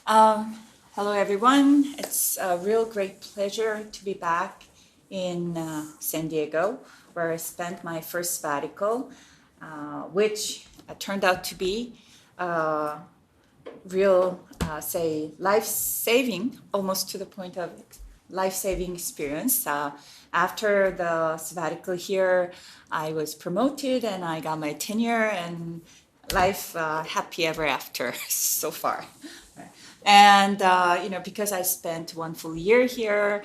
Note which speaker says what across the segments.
Speaker 1: Um, Hello, everyone. It's a real great pleasure to be back in San Diego, where I spent my first sabbatical, which turned out to be real, say, life-saving, almost to the point of life-saving experience. After the sabbatical here, I was promoted and I got my tenure, and life happy ever after so far. And because I spent one full year here,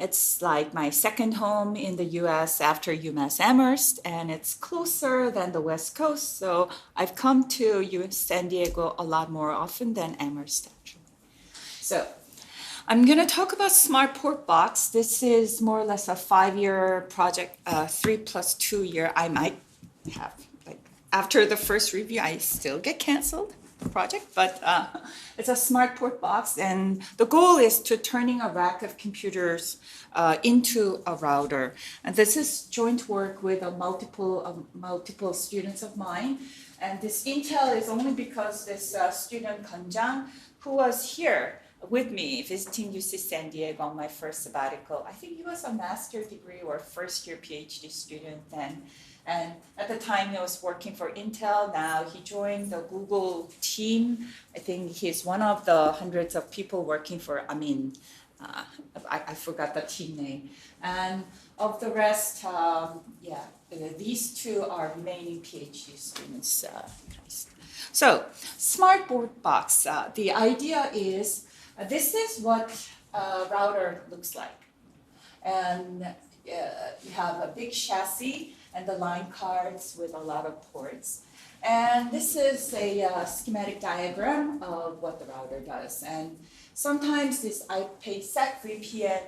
Speaker 1: it's like my second home in the U.S. after UMass Amherst, and it's closer than the West Coast. So I've come to San Diego a lot more often than Amherst, actually. So I'm going to talk about SmartPortBox. This is more or less a 5-year project, 3+2 year. I might have, like, after the first review, I still get canceled project, but it's a SmartPortBox, and the goal is to turning a rack of computers into a router. And this is joint work with multiple students of mine. And this intel is only because this student Kanjang, who was here with me visiting UC San Diego on my first sabbatical. I think he was a master's degree or first year PhD student then. And at the time, he was working for Intel. Now he joined the Google team. I think he's one of the hundreds of people working for, I forgot the team name. And of the rest, these two are remaining PhD students. So, SmartPortBox, the idea is, this is what a router looks like. And you have a big chassis and the line cards with a lot of ports. And this is a schematic diagram of what the router does. And sometimes this IPsec VPN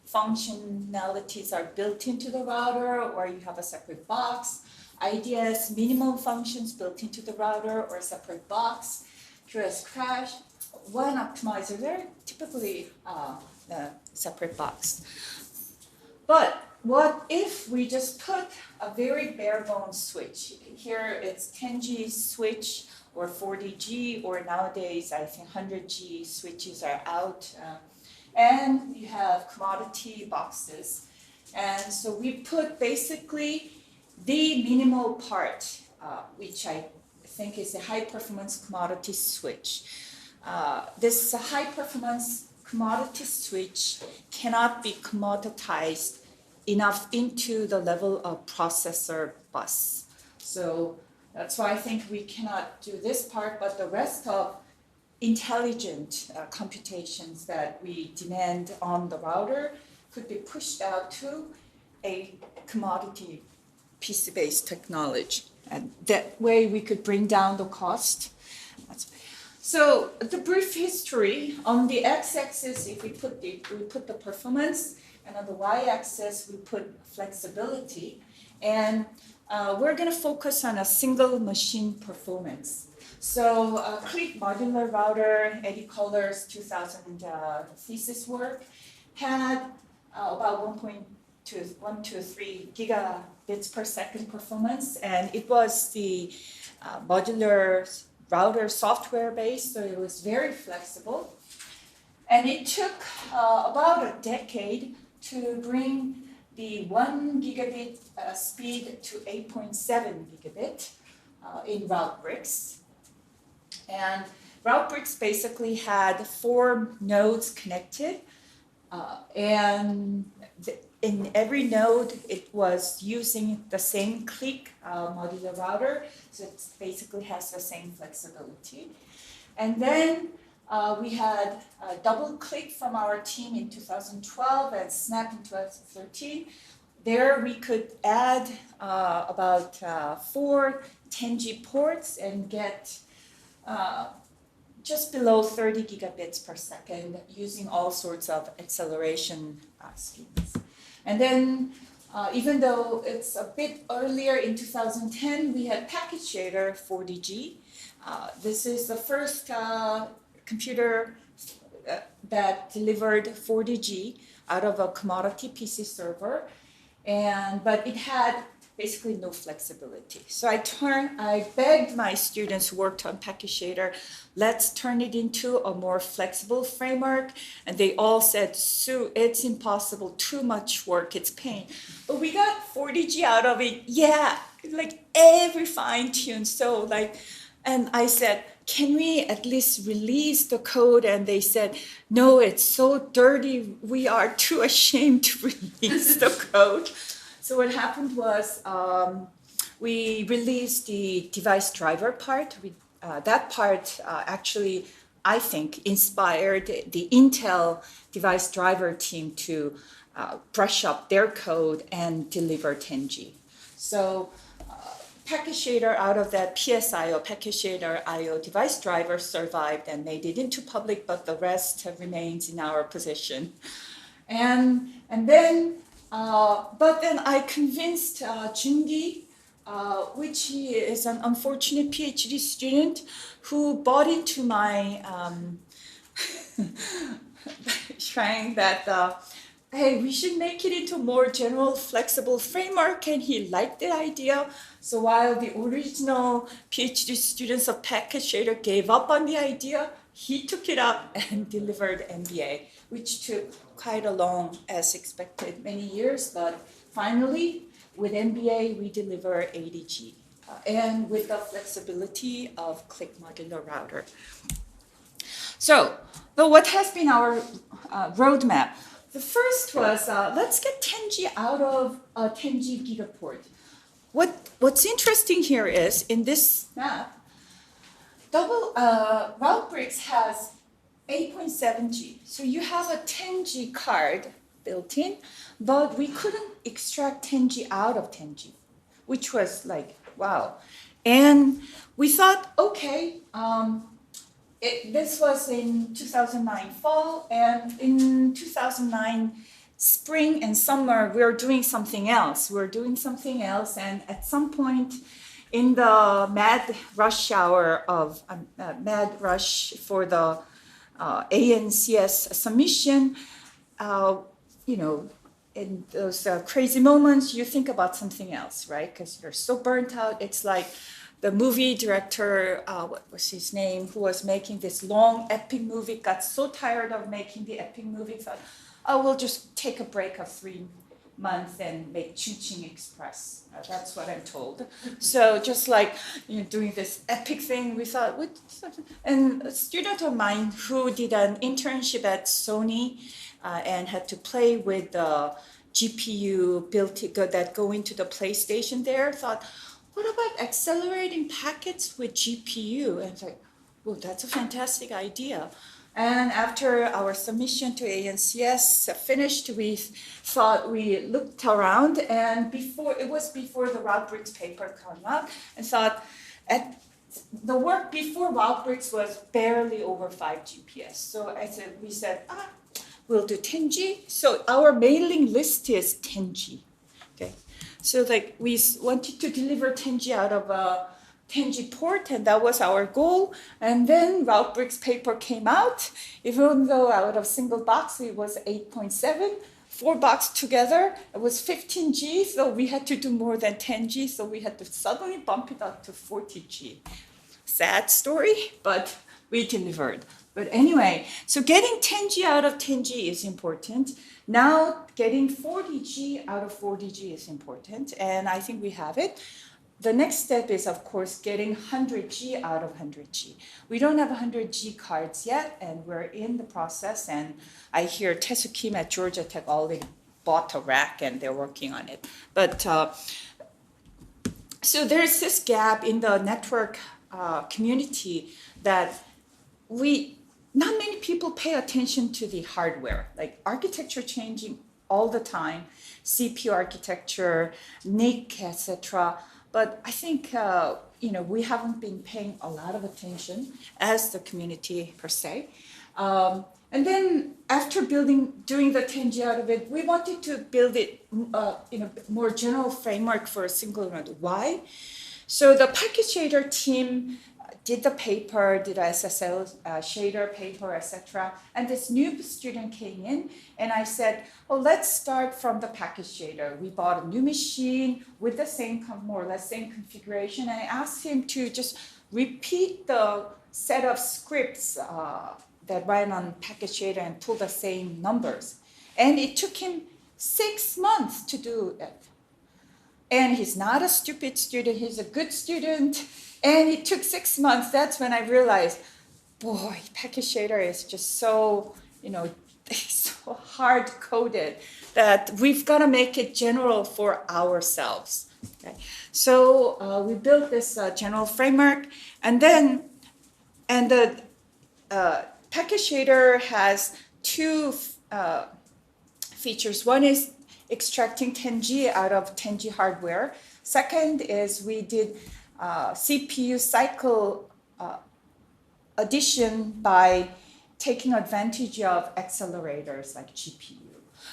Speaker 1: functionalities are built into the router, or you have a separate box. IDS minimum functions built into the router or a separate box. QoS crash, one optimizer, they're typically a separate box. But what if we just put a very bare bones switch? Here it's 10G switch or 40G, or nowadays I think 100G switches are out. And you have commodity boxes. And so we put basically the minimal part, which I think is a high performance commodity switch. This high performance commodity switch cannot be commoditized enough into the level of processor bus. So that's why I think we cannot do this part, but the rest of intelligent computations that we demand on the router could be pushed out to a commodity PC-based technology. And that way we could bring down the cost. So the brief history, on the x-axis, if we put the performance, and on the y-axis, we put flexibility. And we're going to focus on a single machine performance. So Click Modular Router, Eddie Coller's 2000 thesis work, had about 1.123 gigabits per second performance. And it was the modular router software based, so it was very flexible. And it took about a decade to bring the 1 gigabit speed to 8.7 gigabit in route bricks. And route bricks basically had 4 nodes connected, and in every node it was using the same click modular router, so it basically has the same flexibility. And then we had double click from our team in 2012 and Snap in 2013. There we could add about 4 10G ports and get just below 30 gigabits per second using all sorts of acceleration schemes. And then even though it's a bit earlier in 2010, we had PacketShader 40G. This is the first computer that delivered 40G out of a commodity PC server, but it had basically no flexibility. So I begged my students who worked on PacketShader, let's turn it into a more flexible framework. And they all said, Sue, it's impossible, too much work, it's pain. But we got 40G out of it, yeah, like every fine tune. So like, and I said, can we at least release the code? And they said, no, it's so dirty, we are too ashamed to release the code. So what happened was we released the device driver part. That part actually, I think, inspired the Intel device driver team to brush up their code and deliver 10G. So PacketShader out of that PSIO, PacketShader IO device driver survived and made it into public, but the rest remains in our possession. And then, but then I convinced Jungi, which he is an unfortunate PhD student who bought into my trying that, hey, we should make it into a more general, flexible framework, and he liked the idea. So while the original PhD students of PacketShader gave up on the idea, he took it up and delivered NBA, which took quite a long, as expected, many years, but finally, with NBA, we deliver 80G, and with the flexibility of click modular router. So, what has been our roadmap? The first was, let's get 10G out of 10G gigaport. What's interesting here is, in this map, RoutBricks has 8.7G. So you have a 10G card built in, but we couldn't extract 10G out of 10G, which was like, wow. And we thought, okay, this was in 2009 fall, and in 2009 spring and summer, we were doing something else. And at some point in the mad rush hour of mad rush for the ANCS submission, in those crazy moments, you think about something else, right? Because you're so burnt out. It's like the movie director, what was his name, who was making this long epic movie, got so tired of making the epic movie, thought, oh, we'll just take a break of 3 months and make Ching Express. That's what I'm told. So just like doing this epic thing, we thought, and a student of mine who did an internship at Sony and had to play with the GPU that go into the PlayStation there, thought, what about accelerating packets with GPU? And it's like, well, that's a fantastic idea. And after our submission to ANCS finished, we looked around, and before the RoutBricks paper came out, and thought the work before RoutBricks was barely over 5 GPS. So we said, we'll do 10G. So our mailing list is 10G. Okay, so like we wanted to deliver 10G out of a 10G port, and that was our goal. And then RoutBricks paper came out. Even though out of single box it was 8.7, 4 box together it was 15G. So we had to do more than 10G. So we had to suddenly bump it up to 40G. Sad story, but we delivered. But anyway, so getting 10G out of 10G is important. Now getting 40G out of 40G is important, and I think we have it. The next step is, of course, getting 100G out of 100G. We don't have 100G cards yet, and we're in the process. And I hear Tesu Kim at Georgia Tech already bought a rack, and they're working on it. But so there's this gap in the network community that not many people pay attention to the hardware, like architecture changing all the time, CPU architecture, NIC, etc. But I think we haven't been paying a lot of attention as the community per se. And then after doing the 10G out of it, we wanted to build it in a more general framework for a single node. Why? So the PacketShader team did the paper, did a SSL shader paper, etc. And this new student came in, and I said, "Oh, let's start from the package shader." We bought a new machine with the same, more or less same configuration, and I asked him to just repeat the set of scripts that ran on package shader and pull the same numbers. And it took him 6 months to do it. And he's not a stupid student, he's a good student. And it took 6 months. That's when I realized, boy, PacketShader is just so, so hard coded that we've got to make it general for ourselves. Okay? So we built this general framework, and the PacketShader has two features. One is extracting 10G out of 10G hardware. Second is we did CPU cycle addition by taking advantage of accelerators like GPU.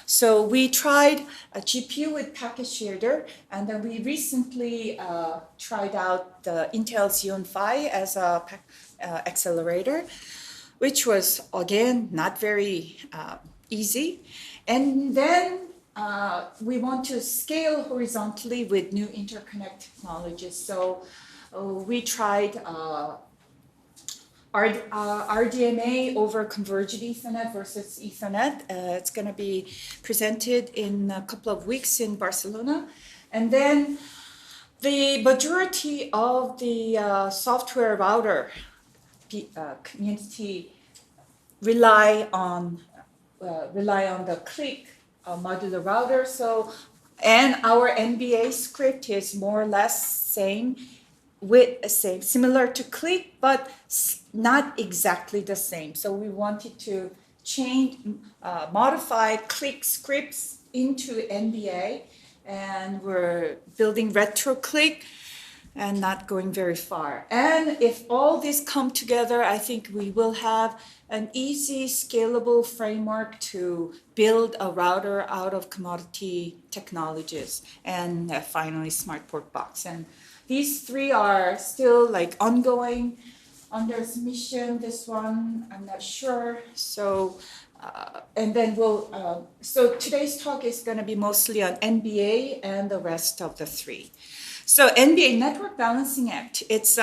Speaker 1: So we tried a GPU with PacketShader, and then we recently tried out the Intel Xeon Phi as a accelerator, which was, again, not very easy. And then we want to scale horizontally with new interconnect technologies. So we tried RDMA over converged Ethernet versus Ethernet. It's going to be presented in a couple of weeks in Barcelona. And then the majority of the software router community rely on the click modular router. So, and our NBA script is more or less similar to click, but not exactly the same. So we wanted to modify click scripts into NBA, and we're building retro click and not going very far. And if all this come together, I think we will have an easy, scalable framework to build a router out of commodity technologies, and finally SmartPortBox. And these three are still ongoing under submission. This one, I'm not sure. So, and then so today's talk is going to be mostly on NBA and the rest of the three. So NBA, Network Balancing Act, it's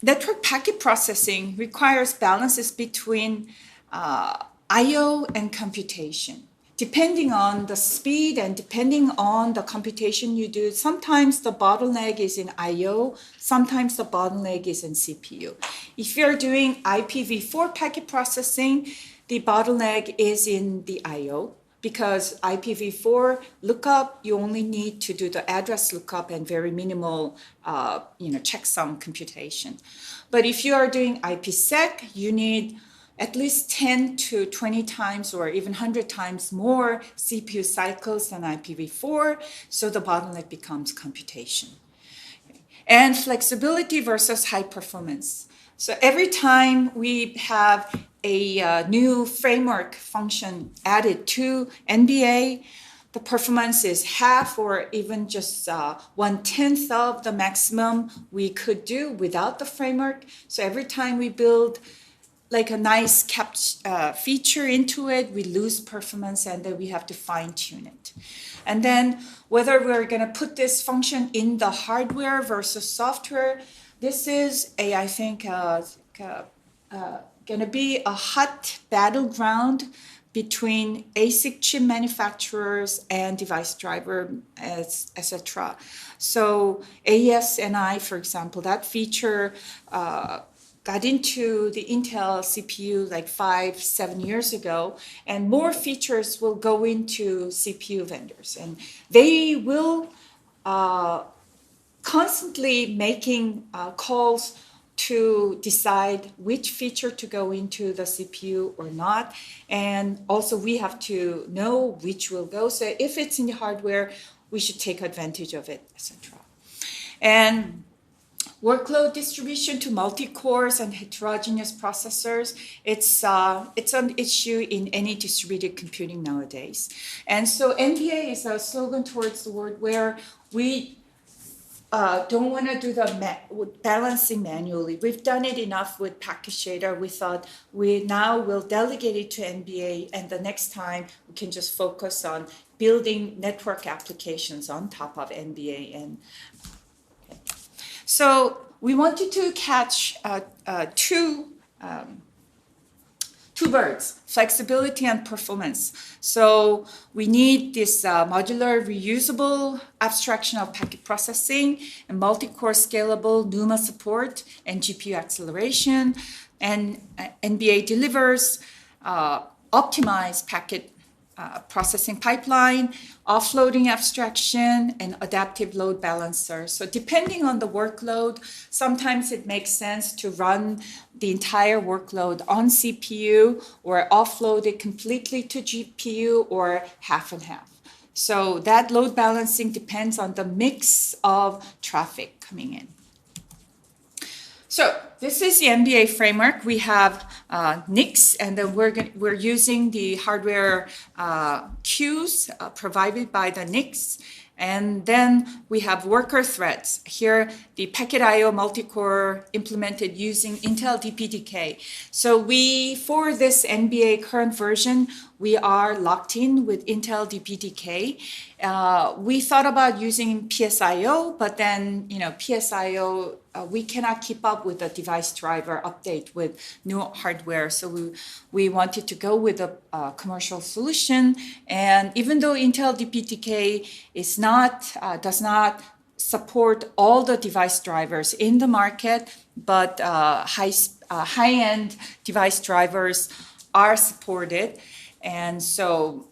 Speaker 1: network packet processing requires balances between I/O and computation. Depending on the speed and depending on the computation you do, sometimes the bottleneck is in I/O, sometimes the bottleneck is in CPU. If you're doing IPv4 packet processing, the bottleneck is in the I/O, because IPv4 lookup, you only need to do the address lookup and very minimal, checksum computation. But if you are doing IPsec, you need at least 10 to 20 times or even 100 times more CPU cycles than IPv4, so the bottleneck becomes computation. And flexibility versus high performance. So every time we have a new framework function added to NBA, the performance is half or even just 1/10 of the maximum we could do without the framework. So every time we build a nice feature into it, we lose performance, and then we have to fine tune it. And then whether we're going to put this function in the hardware versus software, this is I think going to be a hot battleground between ASIC chip manufacturers and device driver, etc. So AES-NI, for example, that feature got into the Intel CPU 5-7 years ago, and more features will go into CPU vendors, and they will constantly making calls to decide which feature to go into the CPU or not. And also we have to know which will go. So if it's in the hardware, we should take advantage of it, etc. And workload distribution to multi-cores and heterogeneous processors, it's an issue in any distributed computing nowadays. And so NBA is a slogan towards the world where we don't want to do the balancing manually. We've done it enough with PacketShader. We thought we now will delegate it to NBA, and the next time we can just focus on building network applications on top of NBA. And so we wanted to catch two birds, flexibility and performance. So we need this modular, reusable abstraction of packet processing and multi-core scalable NUMA support and GPU acceleration. And NBA delivers optimized packet processing pipeline, offloading abstraction, and adaptive load balancer. So depending on the workload, sometimes it makes sense to run the entire workload on CPU or offload it completely to GPU or half and half. So that load balancing depends on the mix of traffic coming in. So this is the NBA framework. We have NICs, and then we're using the hardware queues provided by the NICs. And then we have worker threads. Here, the Packet I/O multi-core implemented using Intel DPDK. So for this NBA current version, we are locked in with Intel DPDK. We thought about using PSIO, but then, PSIO, we cannot keep up with the device driver update with new hardware. So we wanted to go with a commercial solution. And even though Intel DPDK does not support all the device drivers in the market, but high-end device drivers are supported. And so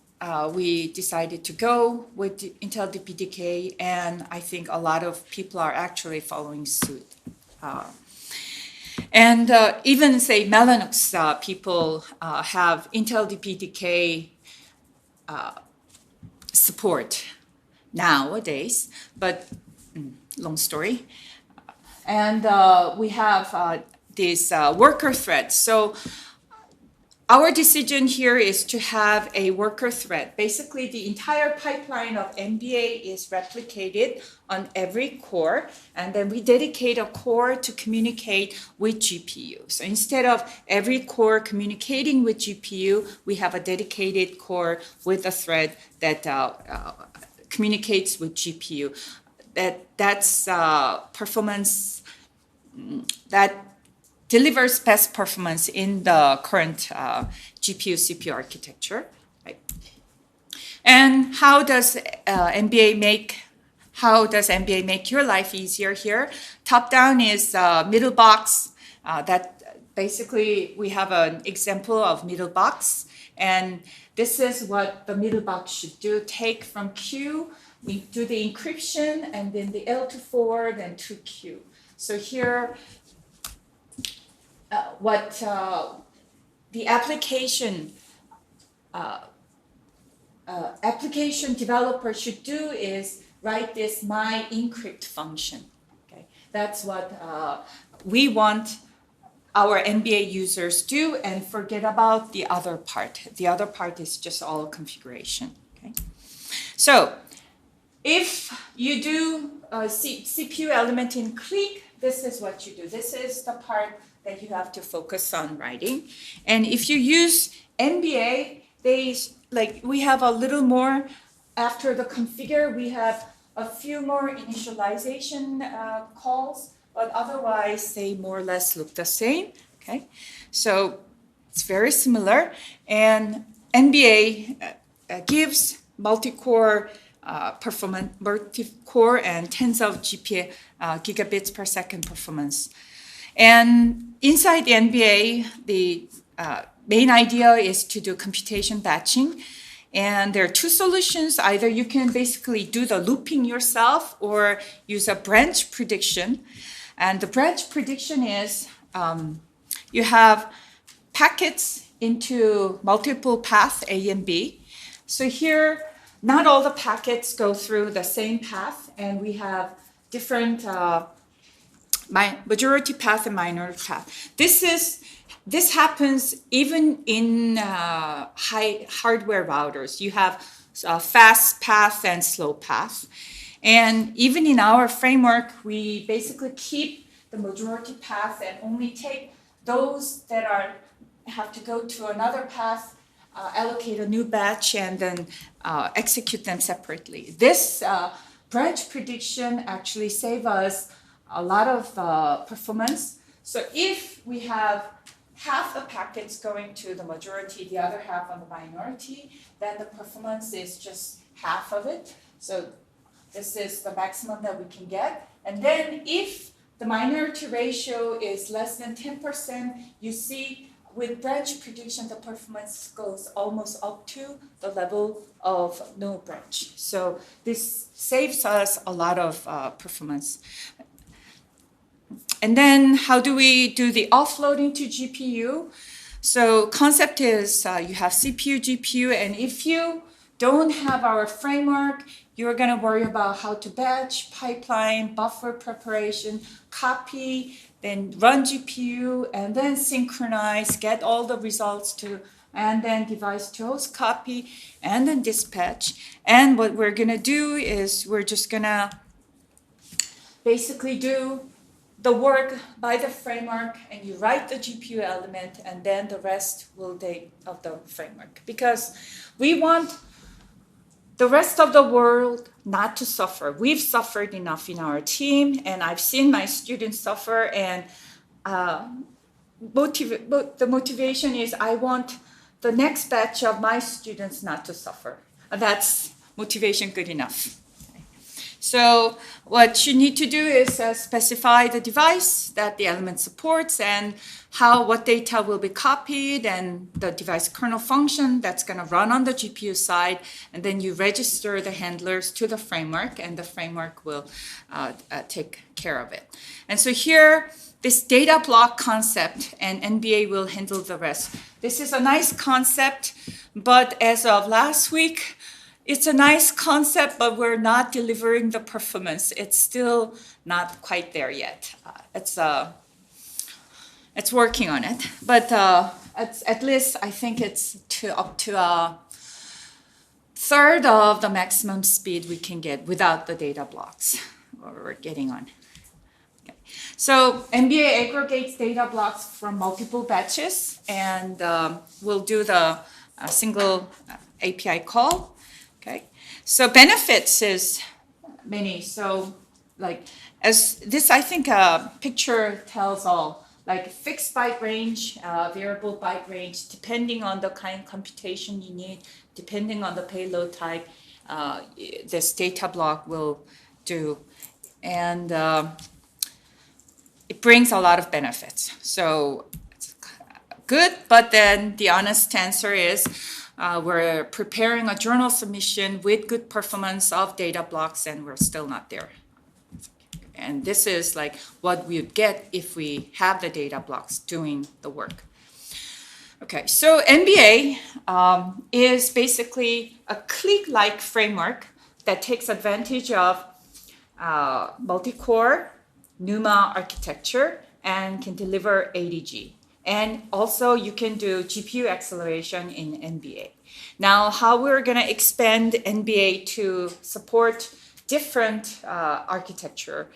Speaker 1: we decided to go with Intel DPDK, and I think a lot of people are actually following suit. Even say Mellanox people have Intel DPDK support nowadays, but long story. And we have these worker threads. So our decision here is to have a worker thread. Basically, the entire pipeline of NBA is replicated on every core, and then we dedicate a core to communicate with GPU. So instead of every core communicating with GPU, we have a dedicated core with a thread that communicates with GPU. That's performance that delivers best performance in the current GPU CPU architecture. Right? And how does NBA make your life easier here? Top down is middle box. That basically we have an example of middle box, and this is what the middle box should do. Take from Q, we do the encryption, and then the L to forward and to Q. So here, what the application developer should do is write this my encrypt function. Okay, that's what we want our NBA users do, and forget about the other part. The other part is just all configuration. Okay, so if you do CPU element in click, this is what you do. This is the part that you have to focus on writing. And if you use NBA, we have a little more after the configure. We have a few more initialization calls, but otherwise they more or less look the same. Okay, so it's very similar. And NBA gives multi-core performance, multi-core and tens of gigabits per second performance. And inside the NBA, the main idea is to do computation batching. And there are two solutions. Either you can basically do the looping yourself or use a branch prediction. And the branch prediction is you have packets into multiple paths, A and B. So here, not all the packets go through the same path, and we have different majority path and minority path. This happens even in high hardware routers. You have fast path and slow path. And even in our framework, we basically keep the majority path and only take those that have to go to another path, allocate a new batch, and then execute them separately. This branch prediction actually saves us a lot of performance. So if we have half the packets going to the majority, the other half on the minority, then the performance is just half of it. So this is the maximum that we can get. And then if the minority ratio is less than 10%, you see with branch prediction, the performance goes almost up to the level of no branch. So this saves us a lot of performance. And then how do we do the offloading to GPU? So concept is you have CPU, GPU, and if you don't have our framework, you're going to worry about how to batch, pipeline, buffer preparation, copy, then run GPU, and then synchronize, get all the results and then device to host copy, and then dispatch. And what we're going to do is we're just going to basically do the work by the framework, and you write the GPU element, and then the rest will take of the framework. Because we want the rest of the world not to suffer. We've suffered enough in our team, and I've seen my students suffer, and the motivation is I want the next batch of my students not to suffer. That's motivation good enough. So what you need to do is specify the device that the element supports and what data will be copied and the device kernel function that's going to run on the GPU side. And then you register the handlers to the framework, and the framework will take care of it. And so here, this data block concept, and NBA will handle the rest. This is a nice concept, but as of last week, it's a nice concept, but we're not delivering the performance. It's still not quite there yet. It's working on it, but at least I think it's up to a third of the maximum speed we can get without the data blocks we're getting on. Okay. So NBA aggregates data blocks from multiple batches, and we'll do the single API call. Okay, so benefits is many. So like as this, I think picture tells all. Like fixed byte range, variable byte range, depending on the kind of computation you need, depending on the payload type, this data block will do, and it brings a lot of benefits. So it's good, but then the honest answer is. We're preparing a journal submission with good performance of data blocks, and we're still not there. And this is like what we would get if we have the data blocks doing the work. Okay, so NBA is basically a clique-like framework that takes advantage of multi-core NUMA architecture and can deliver ADG. And also you can do GPU acceleration in NBA. Now, how we're going to expand NBA to support different architecture,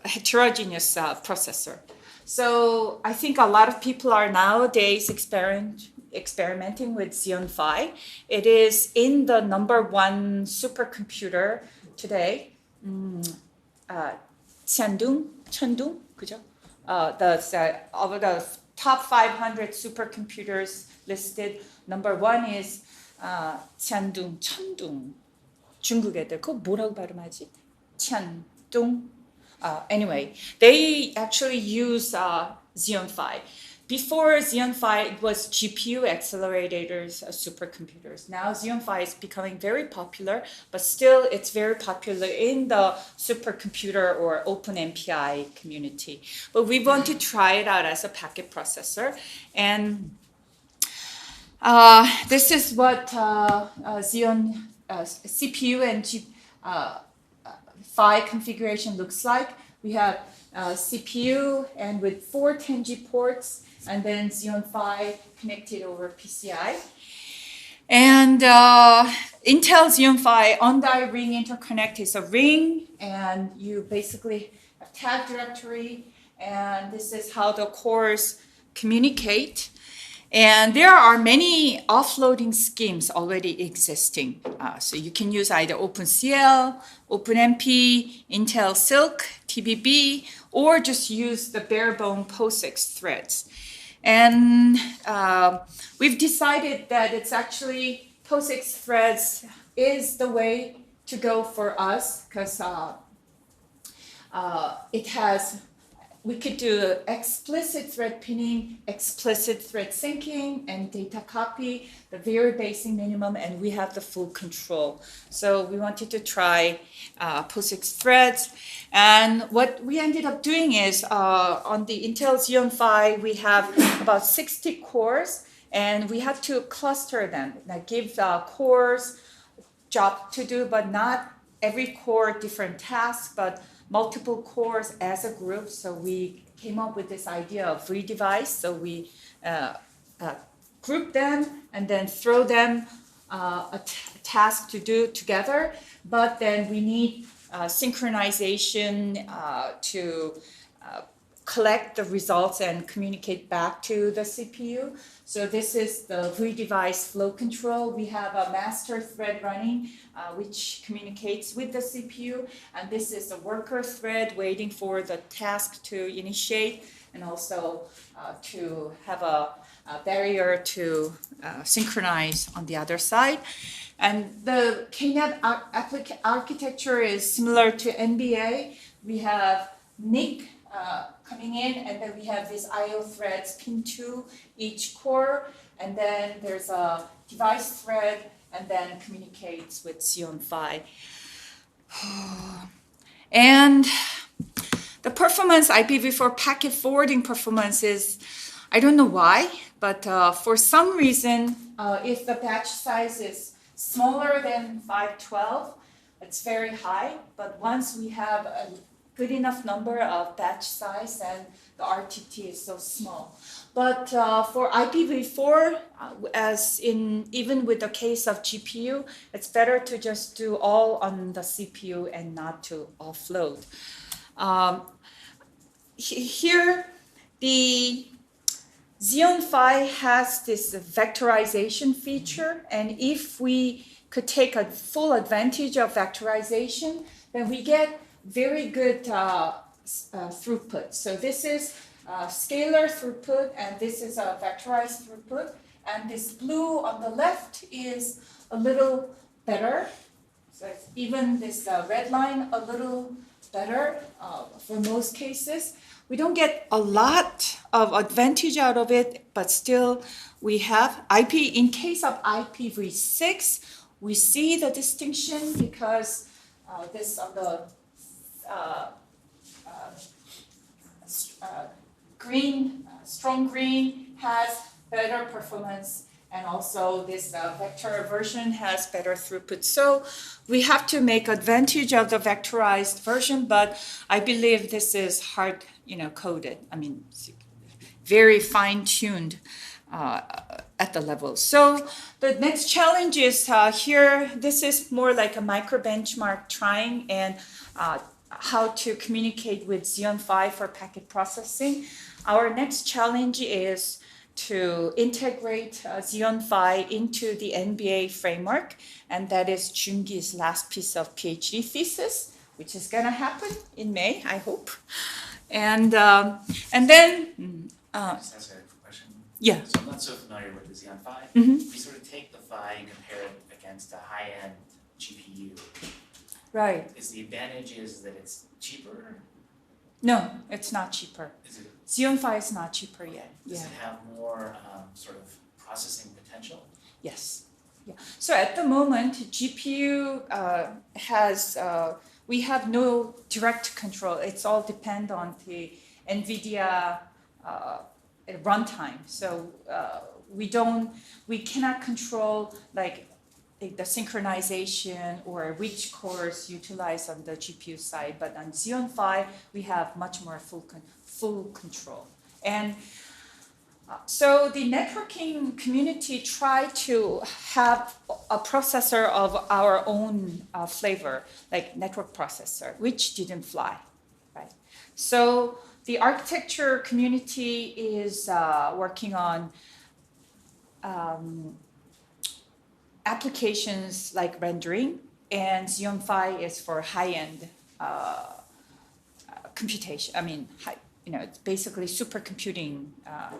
Speaker 1: heterogeneous processor. So I think a lot of people are nowadays experimenting with Xeon Phi. It is in the #1 supercomputer today. Cheondong, 그죠? Of the top 500 supercomputers listed, #1 is 천둥. 중국 애들 그거 뭐라고 발음하지? 천둥. Anyway, they actually use Xeon Phi. Before Xeon Phi, it was GPU accelerators, supercomputers. Now Xeon Phi is becoming very popular, but still it's very popular in the supercomputer or open MPI community. But we want to try it out as a packet processor. And this is what Xeon CPU and Phi configuration looks like. We have CPU and with 4 10G ports, and then Xeon Phi connected over PCI. And Intel Xeon Phi on-die ring interconnect is a ring, and you basically have tag directory, and this is how the cores communicate. And there are many offloading schemes already existing. So you can use either OpenCL, OpenMP, Intel Silk, TBB, or just use the bare-bone POSIX threads. And we've decided that it's actually POSIX threads is the way to go for us, because we could do explicit thread pinning, explicit thread syncing, and data copy, the very basic minimum, and we have the full control. So we wanted to try POSIX threads. And what we ended up doing is on the Intel Xeon Phi, we have about 60 cores, and we have to cluster them, like give cores job to do, but not every core different tasks, but multiple cores as a group. So we came up with this idea of re-device. So we group them and then throw them a task to do together. But then we need synchronization to collect the results and communicate back to the CPU. So this is the re-device flow control. We have a master thread running, which communicates with the CPU. And this is a worker thread waiting for the task to initiate, and also to have a barrier to synchronize on the other side. And the Knapp architecture is similar to NBA. We have NIC coming in, and then we have these I/O threads, pin 2 each core, and then there's a device thread, and then communicates with Xeon Phi. And the performance, IPv4 packet forwarding performance is, I don't know why, but for some reason, if the batch size is smaller than 512, it's very high. But once we have a good enough number of batch size, and the RTT is so small. But for IPv4, as in even with the case of GPU, it's better to just do all on the CPU and not to offload. Here, the Xeon Phi has this vectorization feature, and if we could take a full advantage of vectorization, then we get very good throughput. So this is scalar throughput, and this is a vectorized throughput. And this blue on the left is a little better. So it's even this red line a little better for most cases. We don't get a lot of advantage out of it, but still we have in case of IPv6, we see the distinction because this on the green, strong green has better performance, and also this vector version has better throughput. So we have to make advantage of the vectorized version, but I believe this is hard, coded. I mean, very fine-tuned at the level. So the next challenge is here. This is more like a micro benchmark trying and how to communicate with Xeon Phi for packet processing. Our next challenge is to integrate Xeon Phi into the NBA framework, and that is Jungi's last piece of PhD thesis, which is going to happen in May, I hope. And then
Speaker 2: Just ask a question.
Speaker 1: Yeah.
Speaker 2: So I'm not so familiar with the Xeon Phi.
Speaker 1: Mhm.
Speaker 2: We sort of take the Phi and compare it against a high-end GPU.
Speaker 1: Right.
Speaker 2: Is the advantage is that it's cheaper?
Speaker 1: No, it's not cheaper.
Speaker 2: Is it,
Speaker 1: Xeon Phi is not cheaper yet.
Speaker 2: does
Speaker 1: Yeah.
Speaker 2: it have more sort of processing potential?
Speaker 1: Yes. Yeah. So at the moment, GPU has we have no direct control. It's all depend on the NVIDIA runtime. So we cannot control like the synchronization or which cores utilize on the GPU side. But on Xeon Phi, we have much more full control. And So the networking community tried to have a processor of our own flavor, like network processor, which didn't fly, right? So the architecture community is working on applications like rendering, and Xeon Phi is for high-end computation. I mean, it's basically supercomputing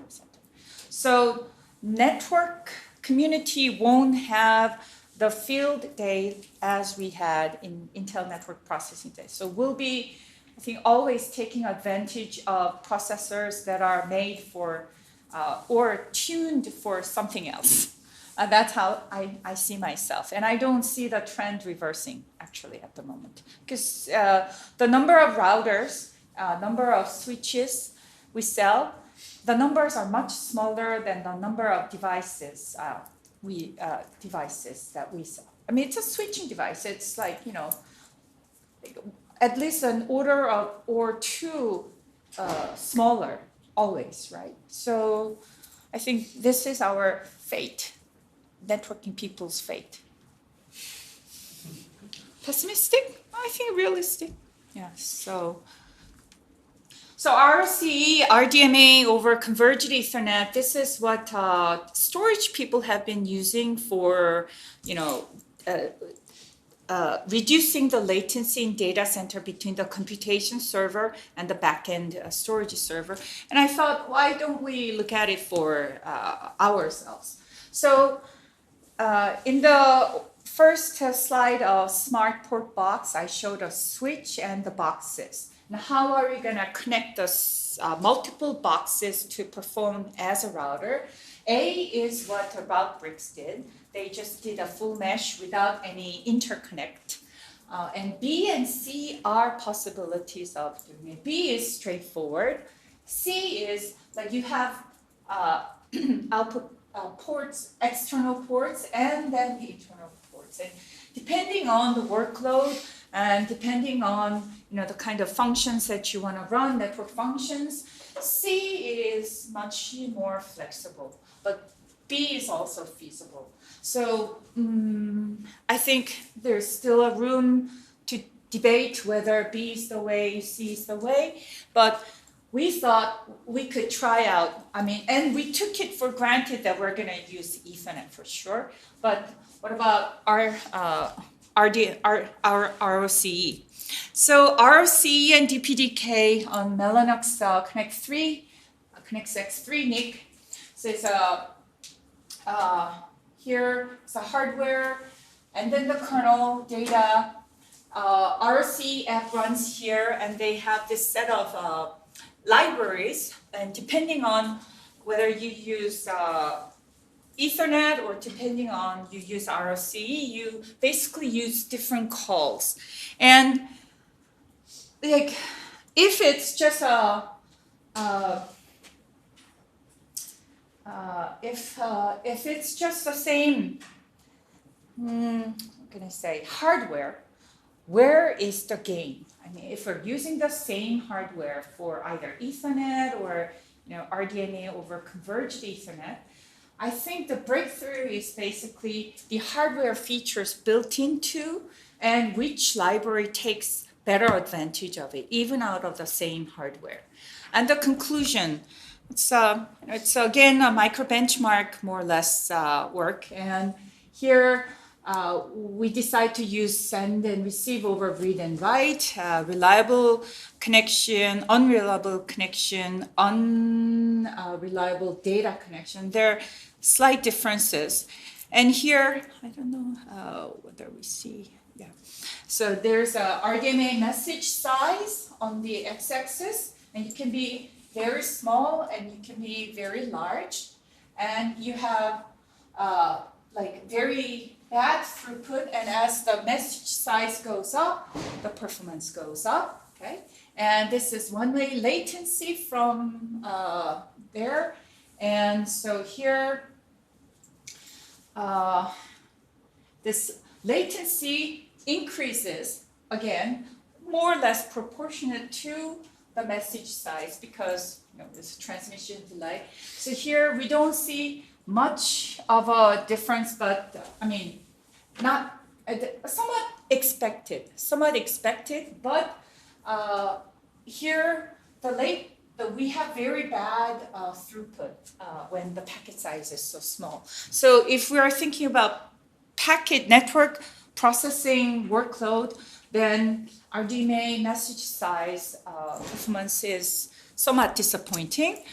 Speaker 1: center. So network community won't have the field day as we had in Intel Network Processing Day. So we'll be, I think, always taking advantage of processors that are made for or tuned for something else. That's how I see myself. And I don't see the trend reversing, actually, at the moment. Because the number of routers, number of switches we sell, the numbers are much smaller than the number of devices devices that we sell. I mean, it's a switching device. It's like, at least an order of or two smaller always, right? So I think this is our fate, networking people's fate. Pessimistic? I think realistic. Yeah, so RoCE, RDMA over converged Ethernet, this is what storage people have been using for, reducing the latency in data center between the computation server and the backend storage server. And I thought, why don't we look at it for ourselves? So in the first slide of SmartPortBox, I showed a switch and the boxes. Now, how are we going to connect the multiple boxes to perform as a router? A is what Route Bricks did. They just did a full mesh without any interconnect. And B and C are possibilities of doing it. B is straightforward. C is like you have output ports, external ports, and then the internal ports. And depending on the workload and depending on the kind of functions that you want to run, network functions, C is much more flexible, but B is also feasible. So I think there's still a room to debate whether B is the way, C is the way, but we thought we could try out, and we took it for granted that we're going to use Ethernet for sure, but what about our RoCE? So RoCE and DPDK on Mellanox Connect 3, Connect X3 NIC. So it's here it's a hardware, and then the kernel data. RoCE app runs here, and they have this set of libraries, and depending on whether you use Ethernet or depending on you use RoCE, you basically use different calls. And like if it's just if it's just the same, what can I say, hardware, where is the gain? If we're using the same hardware for either Ethernet or RDMA over converged Ethernet, I think the breakthrough is basically the hardware features built into and which library takes better advantage of it, even out of the same hardware. And the conclusion, it's again a micro benchmark, more or less work. And here we decide to use send and receive over read and write, reliable connection, unreliable connection, unreliable data connection. There are slight differences. And here, I don't know whether we see, yeah. So there's a RDMA message size on the x-axis, and you can be very small and you can be very large. And you have like very bad throughput, and as the message size goes up, the performance goes up, okay? And this is one-way latency from there. And so here, this latency increases, again, more or less proportionate to the message size because there's transmission delay. So here we don't see much of a difference, but I mean, not somewhat expected, but here we have very bad throughput when the packet size is so small. So if we are thinking about packet network processing workload, then RDMA message size performance is somewhat disappointing.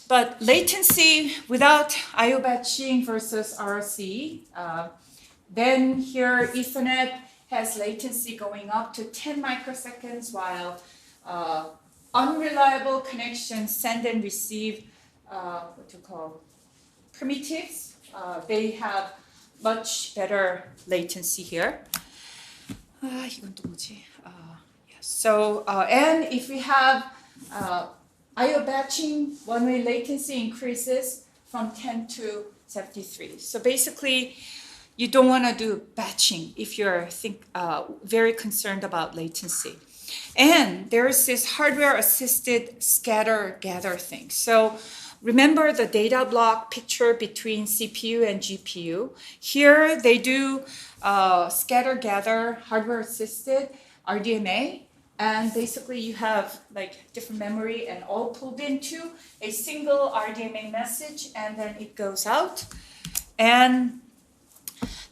Speaker 1: But latency without I/O batching versus RoCE, then here Ethernet has latency going up to 10 microseconds, while unreliable connections send and receive primitives. They have much better latency here. 이건 또 뭐지? So and if we have I/O batching, one-way latency increases from 10 to 73. So basically, you don't want to do batching if you're very concerned about latency. And there's this hardware-assisted scatter-gather thing. So remember the data block picture between CPU and GPU. Here they do scatter-gather hardware-assisted RDMA. And basically you have like different memory and all pulled into a single RDMA message, and then it goes out. And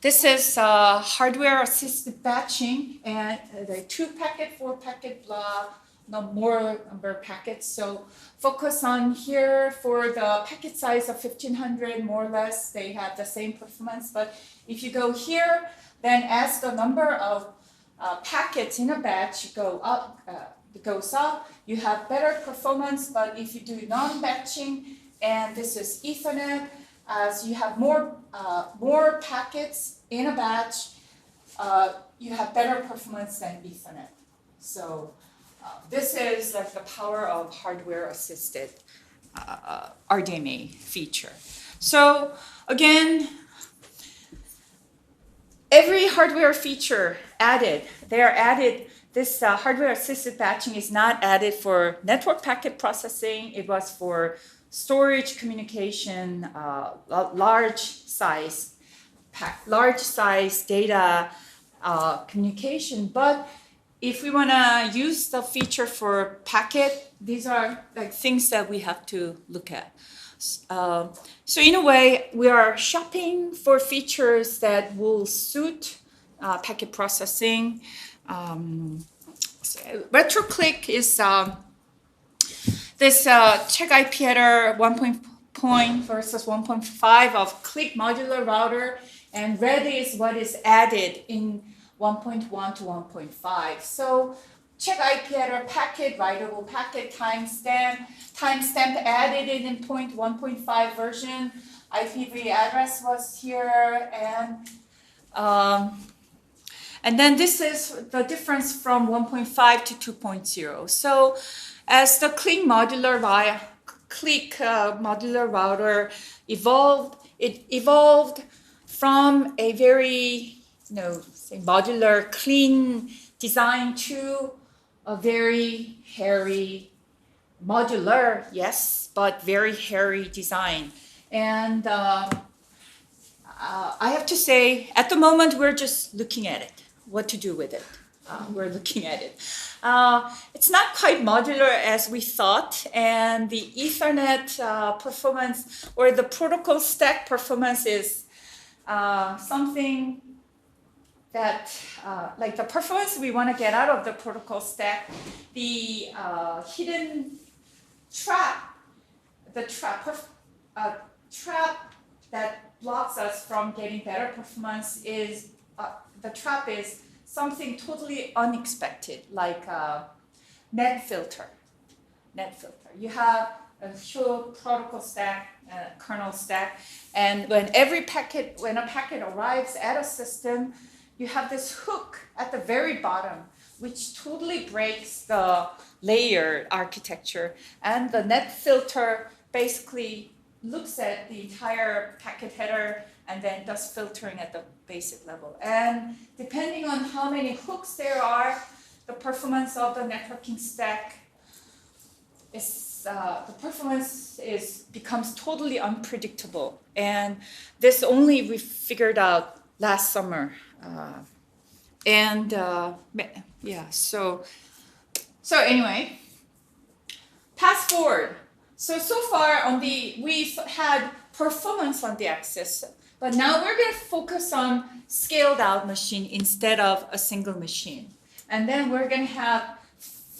Speaker 1: this is hardware-assisted batching, and the 2-packet, 4-packet, blah, more number packets. So focus on here for the packet size of 1500, more or less, they have the same performance. But if you go here, then as the number of packets in a batch goes up, you have better performance. But if you do non-batching, and this is Ethernet, as you have more packets in a batch, you have better performance than Ethernet. So this is like the power of hardware-assisted RDMA feature. So again, every hardware feature this hardware-assisted batching is not added for network packet processing. It was for storage communication, large size data communication. But if we want to use the feature for packet, these are like things that we have to look at. So in a way, we are shopping for features that will suit packet processing. RetroClick is this CheckIPHeader 1.0 versus 1.5 of click modular router, and red is what is added in 1.1 to 1.5. So CheckIPHeader packet, writable packet, timestamp added in 1.5 version. IPv address was here, and then this is the difference from 1.5 to 2.0. So as the click modular router evolved, it evolved from a very modular, clean design to a very hairy, modular, yes, but very hairy design. And I have to say, at the moment, we're just looking at it, what to do with it. We're looking at it. It's not quite modular as we thought, and the Ethernet performance or the protocol stack performance is something that, like the performance we want to get out of the protocol stack, the hidden trap, trap that blocks us from getting better performance is, the trap is something totally unexpected, like net filter. You have a whole protocol stack, kernel stack, and when a packet arrives at a system, you have this hook at the very bottom, which totally breaks the layer architecture. And the net filter basically looks at the entire packet header and then does filtering at the basic level. And depending on how many hooks there are, the performance of the networking stack the performance becomes totally unpredictable, and this only we figured out last summer, yeah. So anyway, fast forward. So far we've had performance on the axis, but now we're going to focus on scaled out machine instead of a single machine, and then we're going to have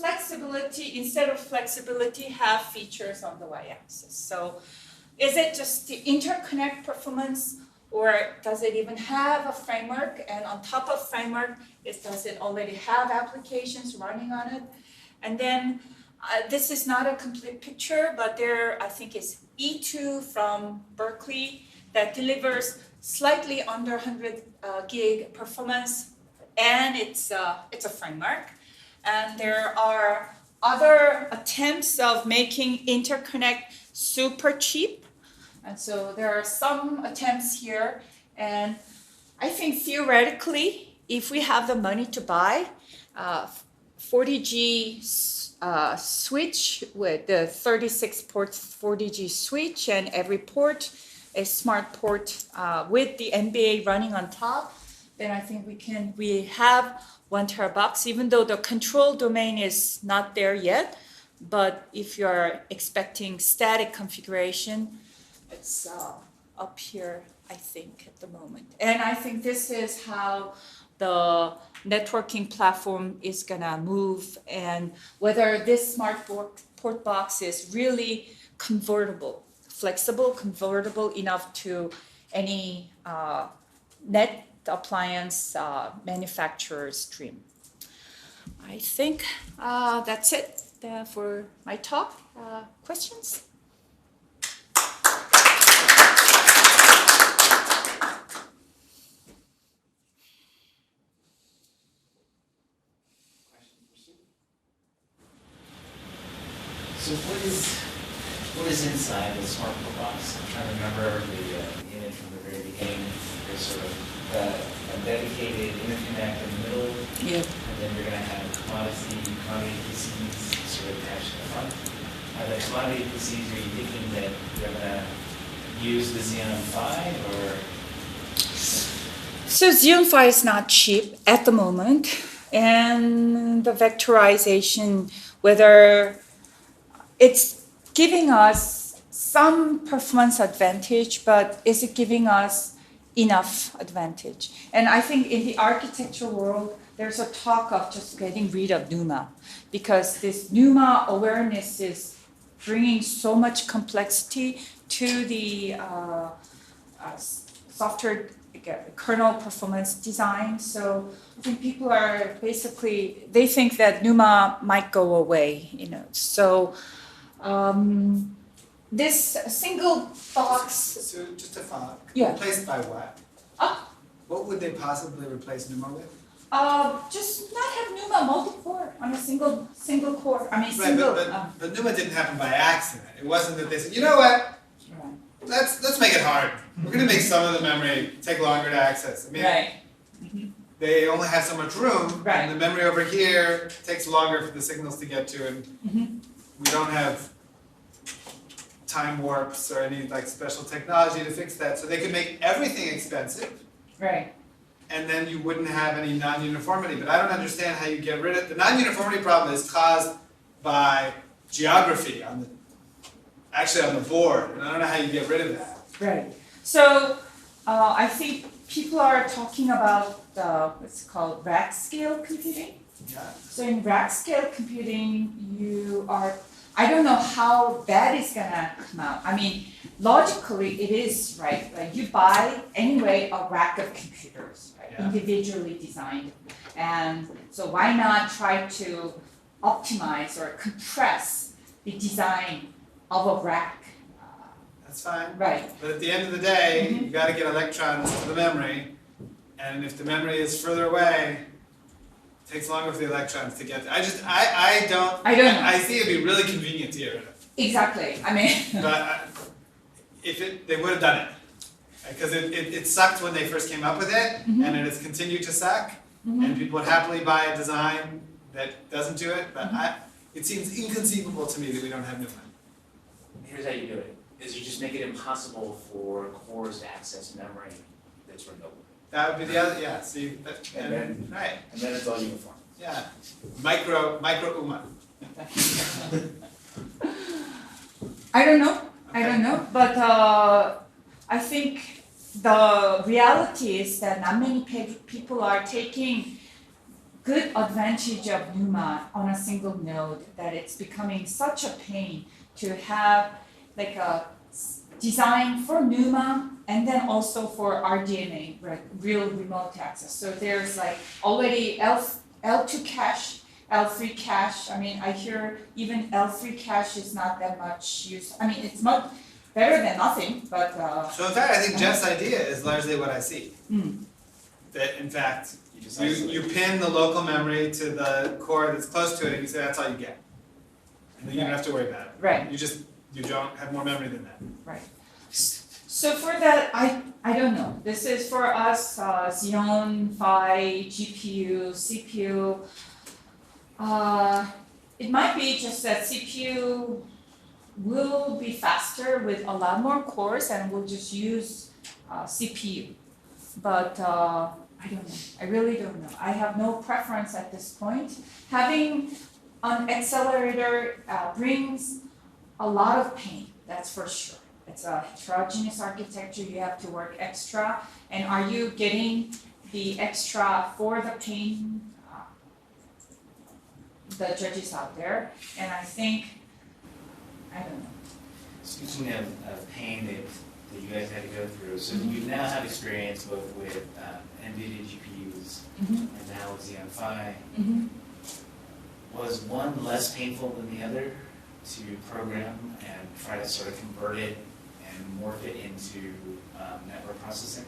Speaker 1: flexibility, instead of flexibility, have features on the y-axis. So is it just the interconnect performance, or does it even have a framework? And on top of framework, does it already have applications running on it? And then this is not a complete picture, but there I think is E2 from Berkeley that delivers slightly under 100 gig performance, and it's a framework. And there are other attempts of making interconnect super cheap. And so there are some attempts here. And I think theoretically, if we have the money to buy 40G switch with the 36 ports 40G switch, and every port a smart port with the NBA running on top, then I think we have 1 terabox, even though the control domain is not there yet. But if you're expecting static configuration, it's up here, I think, at the moment. And I think this is how the networking platform is gonna move, and whether this SmartPortBox is really convertible, flexible, convertible enough to any net appliance manufacturer's dream. I think that's it for my talk. Questions?
Speaker 2: So what is inside the SmartPortBox? I'm trying to remember the image from the very beginning. There's sort of a dedicated interconnect in the middle,
Speaker 1: Yeah.
Speaker 2: and then you're going to have commodity PCs sort of attached to the front. The commodity PCs, are you thinking that you're going to use the Xeon Phi, or?
Speaker 1: So Xeon Phi is not cheap at the moment, and the vectorization, whether it's giving us some performance advantage, but is it giving us enough advantage? And I think in the architecture world, there's a talk of just getting rid of NUMA, because this NUMA awareness is bringing so much complexity to the software kernel performance design. So I think people are basically, they think that NUMA might go away, So this single box.
Speaker 3: So just to follow up,
Speaker 1: Yeah.
Speaker 3: replaced by what? What would they possibly replace NUMA with?
Speaker 1: Just not have NUMA multi-core on a single core. I mean,
Speaker 3: Right,
Speaker 1: single.
Speaker 3: but NUMA didn't happen by accident. It wasn't that they said, you know what?
Speaker 1: Right.
Speaker 3: Let's make it hard. We're going to make some of the memory take longer to access. I mean,
Speaker 1: Right.
Speaker 3: they only have so much room,
Speaker 1: Right.
Speaker 3: and the memory over here takes longer for the signals to get to, and we don't have time warps or any special technology to fix that. So they could make everything expensive,
Speaker 1: Right.
Speaker 3: and then you wouldn't have any non-uniformity. But I don't understand how you get rid of the non-uniformity problem is caused by geography on the board, and I don't know how you get rid of that.
Speaker 1: Right. So I think people are talking about what's called rack scale computing.
Speaker 3: Yeah.
Speaker 1: So in rack scale computing, I don't know how that is gonna come out. I mean, logically it is, right? Like you buy anyway a rack of computers, right?
Speaker 3: Yeah.
Speaker 1: Individually designed. And so why not try to optimize or compress the design of a rack?
Speaker 3: That's fine.
Speaker 1: Right.
Speaker 3: But at the end of the day, you got to get electrons to the memory, and if the memory is further away, it takes longer for the electrons to get there. I don't know. I think it'd be really convenient to get rid of.
Speaker 1: Exactly. I mean.
Speaker 3: But they would have done it, because it sucked when they first came up with it, and it has continued to suck, and people would happily buy a design that doesn't do it. But it seems inconceivable to me that we don't have NUMA.
Speaker 2: Here's how you do it, is you just make it impossible for cores to access memory that's remote.
Speaker 3: That would be the other, yeah, see, right,
Speaker 2: And then it's all uniform.
Speaker 3: yeah. Micro UMA.
Speaker 1: I don't know. I
Speaker 3: Okay.
Speaker 1: don't know. But I think the reality is that not many people are taking good advantage of NUMA on a single node, that it's becoming such a pain to have like a design for NUMA and then also for RDMA, real remote access. So there's like already L2 cache, L3 cache. I mean, I hear even L3 cache is not that much use. I mean, it's much better than nothing, but.
Speaker 3: So in fact, I think Jeff's idea is largely what I see.
Speaker 1: Mm.
Speaker 3: That in fact,
Speaker 2: just
Speaker 3: you pin the local memory to the core that's close to it, and you say that's all you get. And then you don't have to worry about it.
Speaker 1: Right.
Speaker 3: You don't have more memory than that.
Speaker 1: Right. So for that, I don't know. This is for us, Xeon Phi, GPU, CPU. It might be just that CPU will be faster with a lot more cores and we'll just use CPU. But I don't know. I really don't know. I have no preference at this point. Having an accelerator brings a lot of pain, that's for sure. It's a heterogeneous architecture, you have to work extra. And are you getting the extra for the pain? The judges out there. And I think, I don't know.
Speaker 2: Speaking of pain that you guys had to go through, so you now have experience both with NVIDIA GPUs and now with Xeon Phi. Was one less painful than the other to program and try to sort of convert it and morph it into network processing?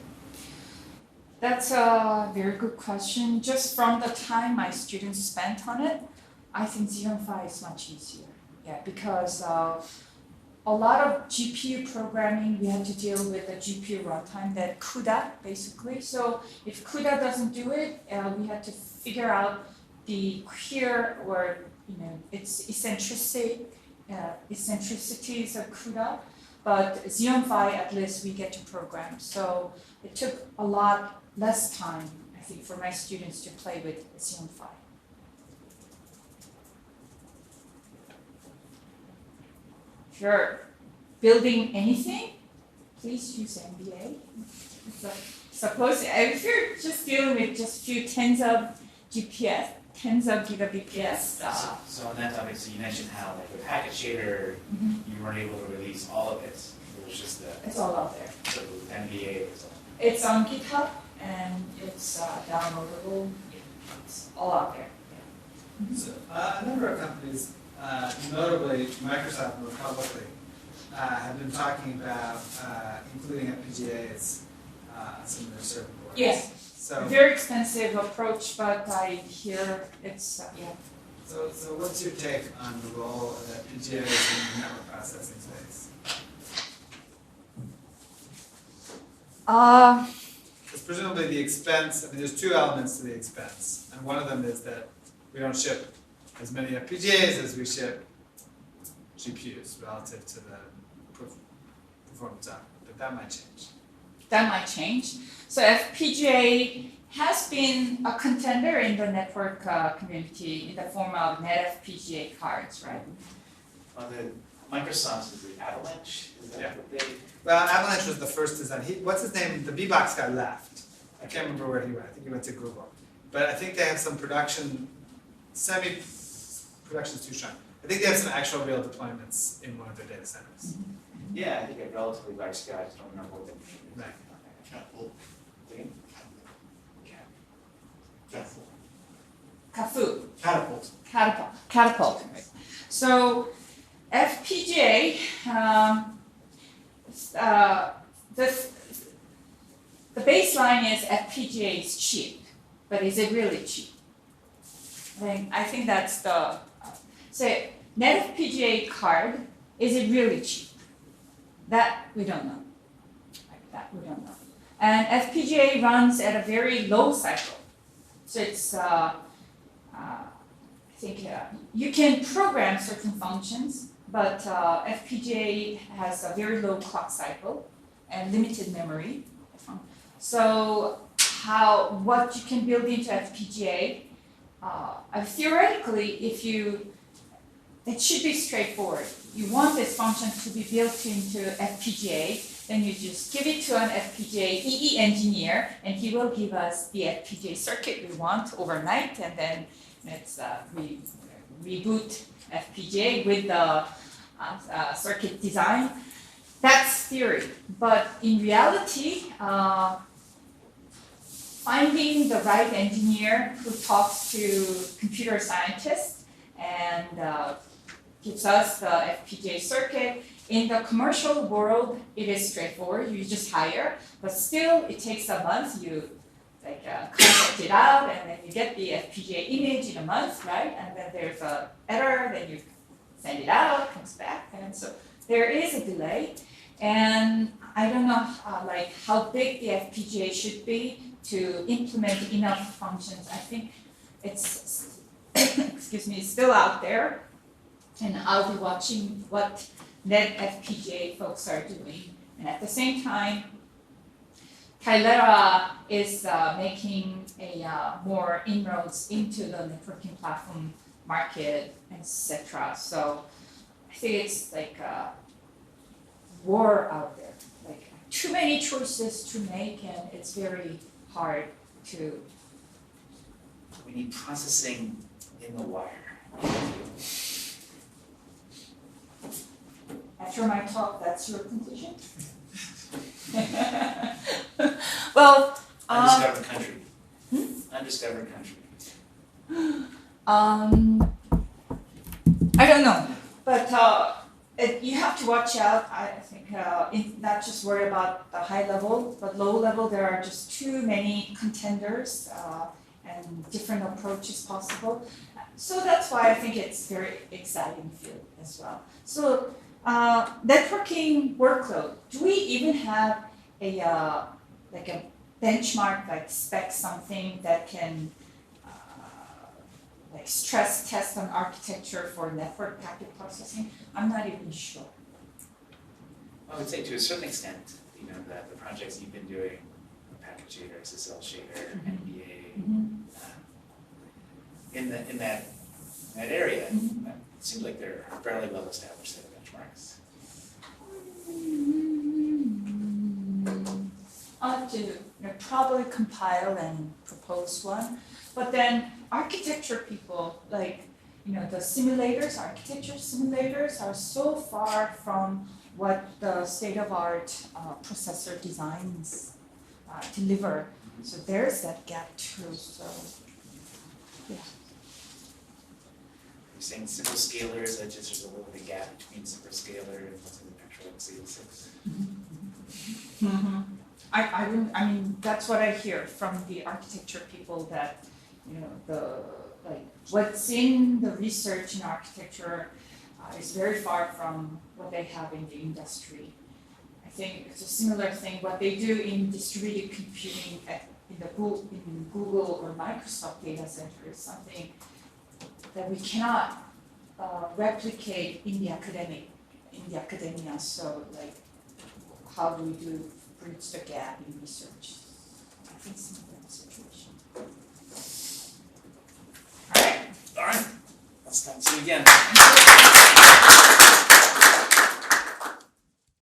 Speaker 1: That's a very good question. Just from the time my students spent on it, I think Xeon Phi is much easier. Yeah, because a lot of GPU programming, we have to deal with the GPU runtime, that CUDA basically. So if CUDA doesn't do it, we have to figure out the queer or its eccentricities of CUDA. But Xeon Phi, at least we get to program. So it took a lot less time, I think, for my students to play with Xeon Phi. If you're building anything, please use NBA. Suppose if you're just dealing with just a few tens of GPS, tens of gigabps.
Speaker 2: So on that topic, so you mentioned how like with PacketShader, you weren't able to release all of it. It was just
Speaker 1: it's all out there.
Speaker 2: So with NBA,
Speaker 1: it's on GitHub and it's downloadable. It's all out there. Yeah.
Speaker 3: So, a number of companies, notably Microsoft more publicly, have been talking about including FPGAs on some of their circuit boards.
Speaker 1: Yes.
Speaker 3: So,
Speaker 1: very expensive approach, but I hear it's yeah.
Speaker 3: So what's your take on the role of FPGAs in the network processing space? Because presumably the expense, I mean, there's two elements to the expense, and one of them is that we don't ship as many FPGAs as we ship GPUs relative to the performance output, but that might change.
Speaker 1: That might change. So FPGA has been a contender in the network community in the form of NetFPGA cards, right?
Speaker 2: Well, the Microsoft's is the Avalanche. Is that what they?
Speaker 3: Well, Avalanche was the first design. What's his name? The B-Box guy left. I can't remember where he went. I think he went to Google. But I think they have some production, semi-production's too strong. I think they have some actual real deployments in one of their data centers.
Speaker 2: Yeah, I think a relatively large scale. I just don't remember what the name is.
Speaker 3: Right.
Speaker 1: Catapult. Right. So FPGA, the baseline is FPGA is cheap, but is it really cheap? I think that's the NetFPGA card, is it really cheap? That we don't know. And FPGA runs at a very low cycle. So it's, I think you can program certain functions, but FPGA has a very low clock cycle and limited memory. So what you can build into FPGA, theoretically, it should be straightforward. You want this function to be built into FPGA, then you just give it to an FPGA EE engineer, and he will give us the FPGA circuit we want overnight, and then let's reboot FPGA with the circuit design. That's theory, but in reality, finding the right engineer who talks to computer scientists and gives us the FPGA circuit. In the commercial world, it is straightforward. You just hire, but still it takes a month. You contract it out, and then you get the FPGA image in a month, right? And then there's an error, then you send it out, comes back, and so there is a delay. And I don't know how big the FPGA should be to implement enough functions. I think it's excuse me, still out there, and I'll be watching what net FPGA folks are doing. And at the same time, Kailera is making more inroads into the networking platform market, etc. So I think it's like a war out there, like too many choices to make, and it's very hard to.
Speaker 2: We need processing in the wire.
Speaker 1: After my talk, that's your conclusion? Well,
Speaker 2: undiscovered country. Undiscovered country.
Speaker 1: I don't know, but you have to watch out. I think not just worry about the high level, but low level. There are just too many contenders and different approaches possible. So that's why I think it's very exciting field as well. So networking workload. Do we even have a benchmark, spec something that can stress test an architecture for network packet processing? I'm not even sure.
Speaker 2: I would say to a certain extent, that the projects you've been doing, PacketShader, SSL shader, NBA, in that area, it seems like they're a fairly well established set of benchmarks.
Speaker 1: I'll have to probably compile and propose one, but then architecture people, the simulators, architecture simulators are so far from what the state-of-art processor designs deliver. So there's that gap too, so yeah.
Speaker 2: You're saying simple scalars, that just there's a little bit of gap between simple scalar and what's in the actual x86.
Speaker 1: I mean, that's what I hear from the architecture people, that what's in the research in architecture is very far from what they have in the industry. I think it's a similar thing. What they do in distributed computing in Google or Microsoft data center is something that we cannot replicate in the academia. So how do we bridge the gap in research? I think similar situation. All right.
Speaker 2: Let's see you again.